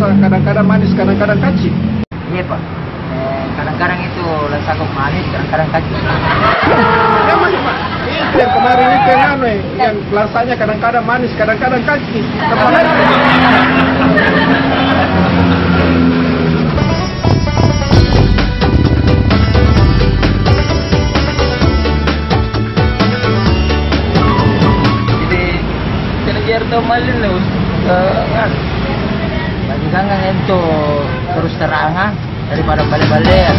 rasa kadang-kadang manis, kadang-kadang kacik. Iya Pak. Kadang-kadang itu rasa kok manis, kadang-kadang kacik. Ya Mas, Pak. Itu yang kemarin itu yang anu, yang rasanya kadang-kadang manis, kadang-kadang kacik. Itu malin loh, bagi kangen itu terus terangan daripada balik-balik ya.